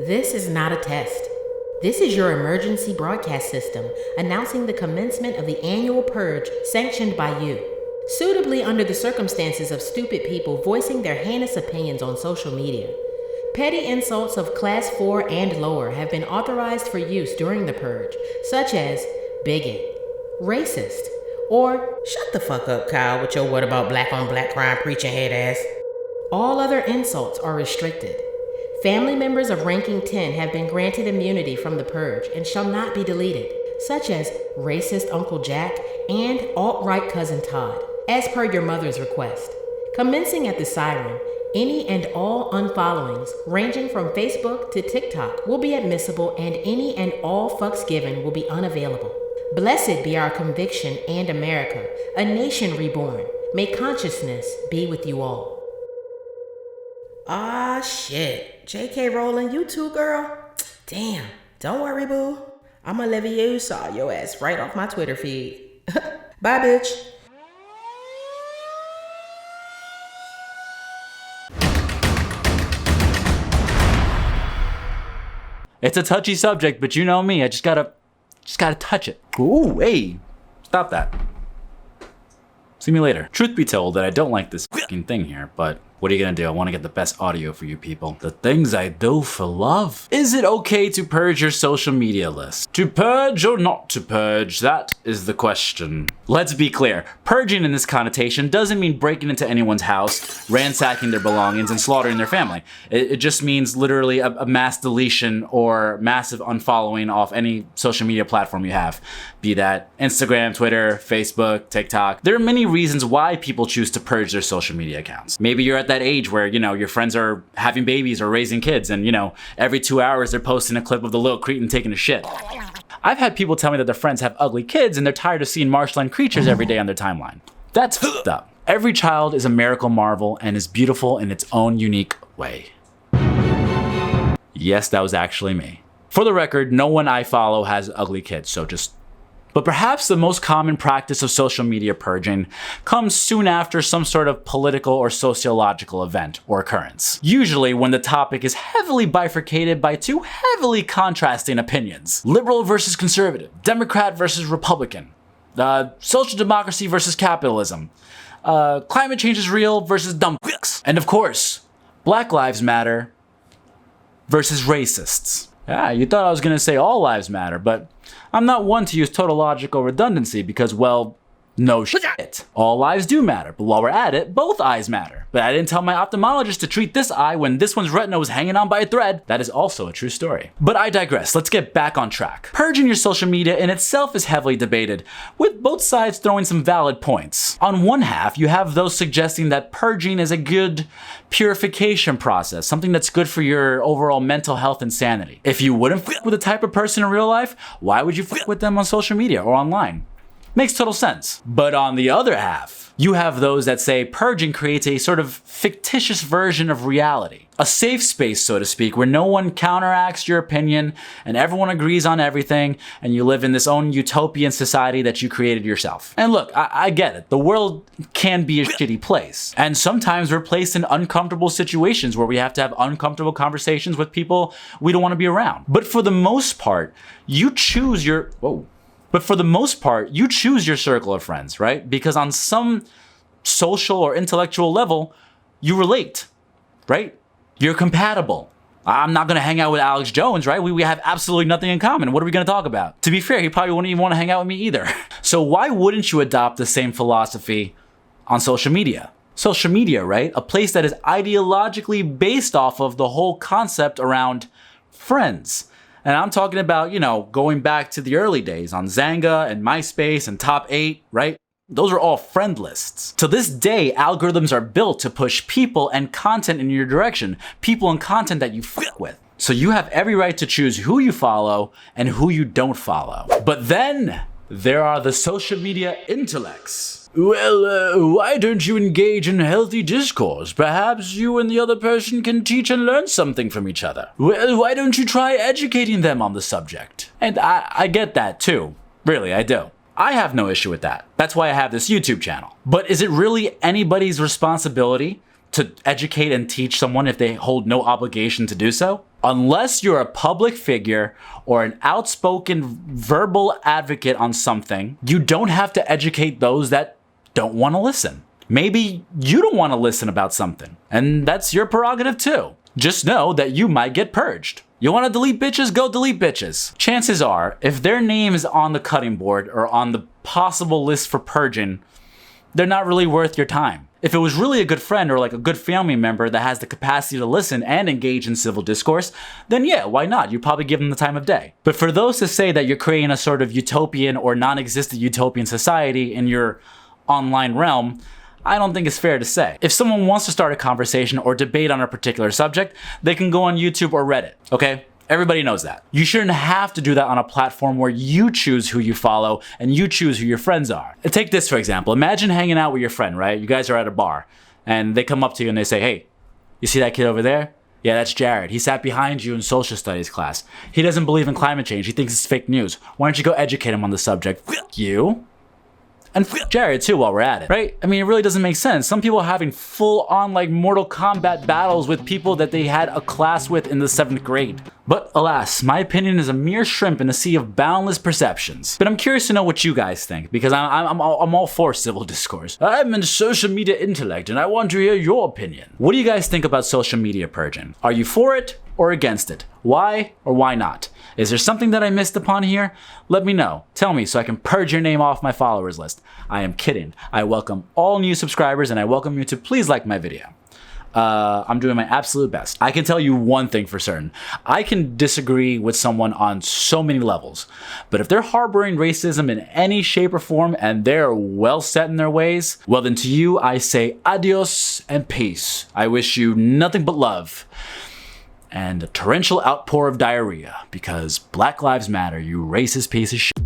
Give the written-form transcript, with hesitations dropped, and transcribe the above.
This is not a test. This is your emergency broadcast system announcing the commencement of the annual purge sanctioned by you, suitably under the circumstances of stupid people voicing their heinous opinions on social media. Petty insults of class 4 and lower have been authorized for use during the purge, such as bigot, racist, or shut the fuck up, Kyle, with your what about black on black crime preaching head ass. All other insults are restricted. Family members of ranking 10 have been granted immunity from the purge and shall not be deleted, such as racist Uncle Jack and alt-right cousin Todd, as per your mother's request. Commencing at the siren, any and all unfollowings, ranging from Facebook to TikTok, will be admissible, and any and all fucks given will be unavailable. Blessed be our conviction and America, a nation reborn. May consciousness be with you all. Ah, shit. J.K. Rowling, you too, girl? Damn. Don't worry, boo. I'ma Leviosa your ass right off my Twitter feed. Bye, bitch. It's a touchy subject, but you know me, I just gotta touch it. Ooh, hey, stop that. See me later. Truth be told that I don't like this fucking thing here, but what are you gonna do? I wanna get the best audio for you people. The things I do for love. Is it okay to purge your social media list? To purge or not to purge? That is the question. Let's be clear. Purging in this connotation doesn't mean breaking into anyone's house, ransacking their belongings, and slaughtering their family. It just means literally a mass deletion or massive unfollowing off any social media platform you have. Be that Instagram, Twitter, Facebook, TikTok. There are many reasons why people choose to purge their social media accounts. Maybe you're at that age where, your friends are having babies or raising kids and, every 2 hours they're posting a clip of the little cretin taking a shit. I've had people tell me that their friends have ugly kids and they're tired of seeing marshland creatures every day on their timeline. That's fucked up. Every child is a miracle marvel and is beautiful in its own unique way. Yes, that was actually me. For the record, no one I follow has ugly kids, But perhaps the most common practice of social media purging comes soon after some sort of political or sociological event or occurrence. Usually when the topic is heavily bifurcated by two heavily contrasting opinions. Liberal versus conservative, Democrat versus Republican, social democracy versus capitalism, climate change is real versus dumb fucks. And of course, Black Lives Matter versus racists. Yeah, you thought I was gonna say all lives matter, but I'm not one to use tautological redundancy because, well, no shit. All lives do matter, but while we're at it, both eyes matter. But I didn't tell my ophthalmologist to treat this eye when this one's retina was hanging on by a thread. That is also a true story. But I digress, let's get back on track. Purging your social media in itself is heavily debated, with both sides throwing some valid points. On one half, you have those suggesting that purging is a good purification process, something that's good for your overall mental health and sanity. If you wouldn't f with a type of person in real life, why would you f with them on social media or online? Makes total sense. But on the other half, you have those that say purging creates a sort of fictitious version of reality. A safe space, so to speak, where no one counteracts your opinion and everyone agrees on everything and you live in this own utopian society that you created yourself. And look, I get it. The world can be a shitty place. And sometimes we're placed in uncomfortable situations where we have to have uncomfortable conversations with people we don't want to be around. But for the most part, you choose your... But for the most part, you choose your circle of friends, right? Because on some social or intellectual level, you relate, right? You're compatible. I'm not gonna hang out with Alex Jones, right? We have absolutely nothing in common. What are we gonna talk about? To be fair, he probably wouldn't even wanna hang out with me either. So why wouldn't you adopt the same philosophy on social media? Social media, right? A place that is ideologically based off of the whole concept around friends. And I'm talking about, going back to the early days on Zanga and MySpace and Top 8, right? Those are all friend lists. To this day, algorithms are built to push people and content in your direction, people and content that you f with. So you have every right to choose who you follow and who you don't follow. But then there are the social media intellects. Well, why don't you engage in healthy discourse? Perhaps you and the other person can teach and learn something from each other. Well, why don't you try educating them on the subject? And I get that too. Really, I do. I have no issue with that. That's why I have this YouTube channel. But is it really anybody's responsibility to educate and teach someone if they hold no obligation to do so? Unless you're a public figure or an outspoken verbal advocate on something, you don't have to educate those that don't want to listen. Maybe you don't want to listen about something, and that's your prerogative too. Just know that you might get purged. You want to delete bitches? Go delete bitches. Chances are, if their name is on the cutting board or on the possible list for purging, they're not really worth your time. If it was really a good friend or like a good family member that has the capacity to listen and engage in civil discourse, then yeah, why not? You probably give them the time of day. But for those to say that you're creating a sort of utopian or non-existent utopian society in your online realm, I don't think it's fair to say. If someone wants to start a conversation or debate on a particular subject, they can go on YouTube or Reddit, okay? Everybody knows that. You shouldn't have to do that on a platform where you choose who you follow and you choose who your friends are. Take this for example. Imagine hanging out with your friend, right? You guys are at a bar and they come up to you and they say, hey, you see that kid over there? Yeah, that's Jared. He sat behind you in social studies class. He doesn't believe in climate change. He thinks it's fake news. Why don't you go educate him on the subject? Fuck you. And Jared too while we're at it, right? I mean, it really doesn't make sense. Some people are having full on like Mortal Kombat battles with people that they had a class with in the 7th grade. But alas, my opinion is a mere shrimp in a sea of boundless perceptions. But I'm curious to know what you guys think, because I'm all for civil discourse. I'm a social media intellect and I want to hear your opinion. What do you guys think about social media purging? Are you for it or against it? Why or why not? Is there something that I missed upon here? Let me know. Tell me so I can purge your name off my followers list. I am kidding. I welcome all new subscribers and I welcome you to please like my video. I'm doing my absolute best. I can tell you one thing for certain. I can disagree with someone on so many levels, but if they're harboring racism in any shape or form and they're well set in their ways, well then to you I say adios and peace. I wish you nothing but love and a torrential outpour of diarrhea, because Black Lives Matter, you racist piece of shit.